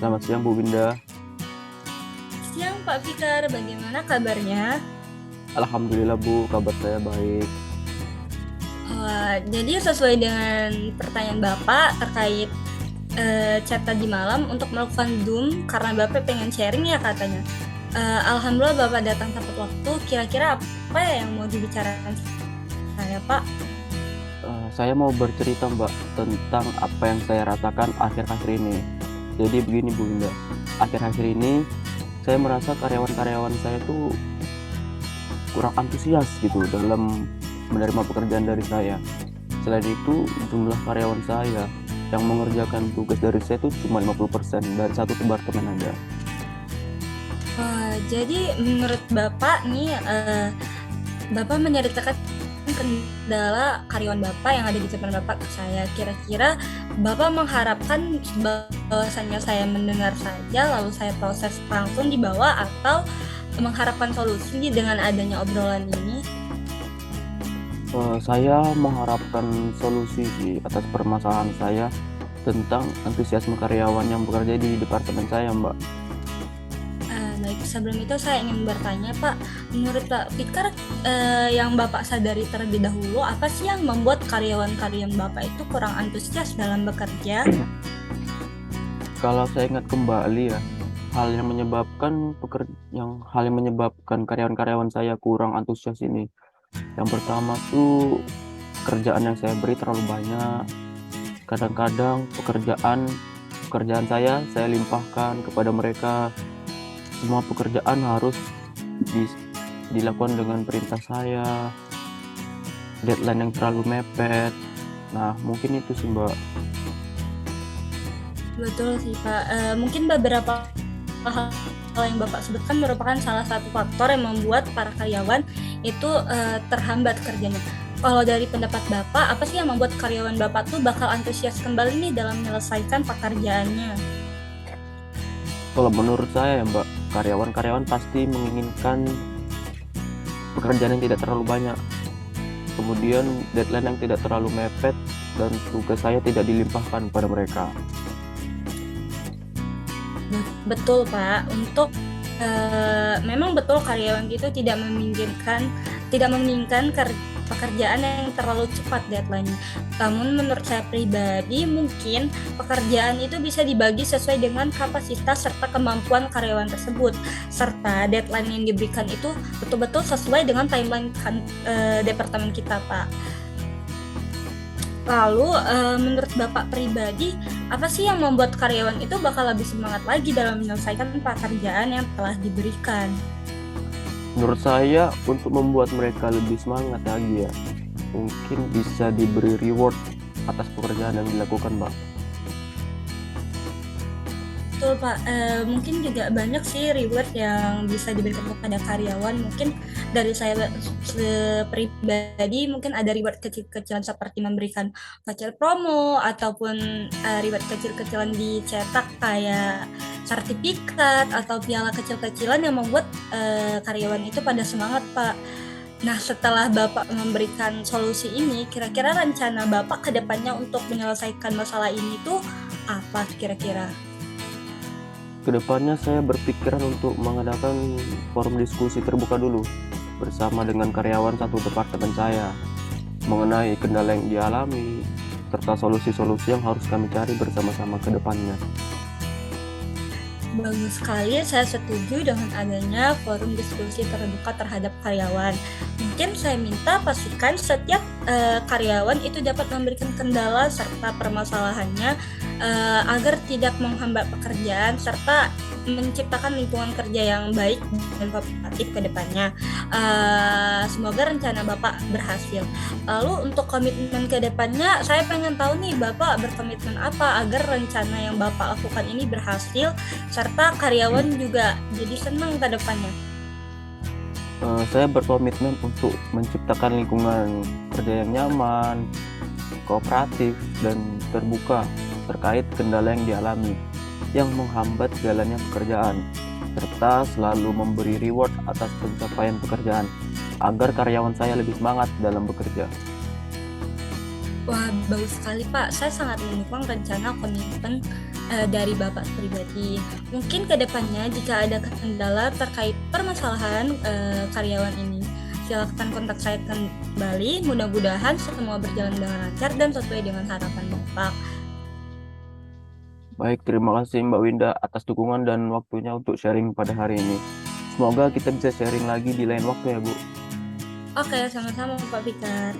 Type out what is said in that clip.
Selamat siang Bu Winda. Siang Pak Fikar, bagaimana kabarnya? Alhamdulillah Bu, kabar saya baik. Jadi sesuai dengan pertanyaan Bapak terkait chat tadi malam untuk melakukan Zoom karena Bapak pengen sharing ya katanya. Alhamdulillah Bapak datang tepat waktu. Kira-kira apa yang mau dibicarakan saya Pak? Saya mau bercerita Mbak tentang apa yang saya rasakan akhir-akhir ini. Jadi begini Bu Winda, akhir-akhir ini saya merasa karyawan-karyawan saya tuh kurang antusias gitu dalam menerima pekerjaan dari saya. Selain itu, jumlah karyawan saya yang mengerjakan tugas dari saya itu cuma 50% dari satu departemen ada. Jadi menurut Bapak nih, Bapak menyertakan kendala karyawan Bapak yang ada di depan Bapak ke saya. Kira-kira Bapak mengharapkan bahwasannya saya mendengar saja lalu saya proses langsung di bawah atau mengharapkan solusi dengan adanya obrolan ini? Saya mengharapkan solusi sih atas permasalahan saya tentang antusiasme karyawan yang bekerja di departemen saya, Mbak. Baik, sebelum itu saya ingin bertanya Pak, menurut Pak Fikar yang Bapak sadari terlebih dahulu apa sih yang membuat karyawan-karyawan Bapak itu kurang antusias dalam bekerja? Kalau saya ingat kembali ya, hal yang menyebabkan karyawan-karyawan saya kurang antusias ini. Yang pertama tuh kerjaan yang saya beri terlalu banyak. Kadang-kadang pekerjaan saya limpahkan kepada mereka. Semua pekerjaan harus dilakukan dengan perintah saya. Deadline yang terlalu mepet. Nah, mungkin itu sih, Mbak. Betul sih Pak. Mungkin beberapa hal yang Bapak sebutkan merupakan salah satu faktor yang membuat para karyawan itu terhambat kerjanya. Kalau dari pendapat Bapak, apa sih yang membuat karyawan Bapak tuh bakal antusias kembali nih dalam menyelesaikan pekerjaannya? Kalau menurut saya ya, Mbak, karyawan-karyawan pasti menginginkan pekerjaan yang tidak terlalu banyak. Kemudian deadline yang tidak terlalu mepet dan tugas saya tidak dilimpahkan pada mereka. Betul Pak, untuk memang betul karyawan itu tidak menginginkan pekerjaan yang terlalu cepat deadline-nya. Namun menurut saya pribadi mungkin pekerjaan itu bisa dibagi sesuai dengan kapasitas serta kemampuan karyawan tersebut, serta deadline yang diberikan itu betul-betul sesuai dengan timeline departemen kita Pak. Lalu menurut Bapak pribadi, apa sih yang membuat karyawan itu bakal lebih semangat lagi dalam menyelesaikan pekerjaan yang telah diberikan? Menurut saya untuk membuat mereka lebih semangat lagi ya, mungkin bisa diberi reward atas pekerjaan yang dilakukan, Mbak. Betul Pak, mungkin juga banyak sih reward yang bisa diberikan kepada karyawan. Mungkin dari saya pribadi mungkin ada reward kecil-kecilan seperti memberikan voucher promo ataupun reward kecil-kecilan dicetak kayak sertifikat atau piala kecil-kecilan yang membuat karyawan itu pada semangat Pak. Nah, setelah Bapak memberikan solusi ini, kira-kira rencana Bapak ke depannya untuk menyelesaikan masalah ini tuh apa kira-kira? Kedepannya saya berpikiran untuk mengadakan forum diskusi terbuka dulu bersama dengan karyawan satu departemen saya mengenai kendala yang dialami serta solusi-solusi yang harus kami cari bersama-sama ke depannya. Bagus sekali, saya setuju dengan adanya forum diskusi terbuka terhadap karyawan. Mungkin saya minta pastikan setiap karyawan itu dapat memberikan kendala serta permasalahannya agar tidak menghambat pekerjaan serta menciptakan lingkungan kerja yang baik dan kooperatif ke depannya. Semoga rencana Bapak berhasil. Lalu untuk komitmen ke depannya, saya pengen tahu nih Bapak berkomitmen apa agar rencana yang Bapak lakukan ini berhasil serta karyawan juga jadi senang ke depannya. Saya berkomitmen untuk menciptakan lingkungan kerja yang nyaman, kooperatif, dan terbuka terkait kendala yang dialami yang menghambat jalannya pekerjaan, serta selalu memberi reward atas pencapaian pekerjaan agar karyawan saya lebih semangat dalam bekerja. Wah, bagus sekali Pak. Saya sangat mendukung rencana komitmen dari Bapak pribadi. Mungkin ke depannya jika ada kendala terkait permasalahan karyawan ini, silakan kontak saya kembali. Mudah-mudahan semua berjalan dengan lancar dan sesuai dengan harapan Bapak. Baik, terima kasih Mbak Winda atas dukungan dan waktunya untuk sharing pada hari ini. Semoga kita bisa sharing lagi di lain waktu ya, Bu. Oke, sama-sama Pak Fikar.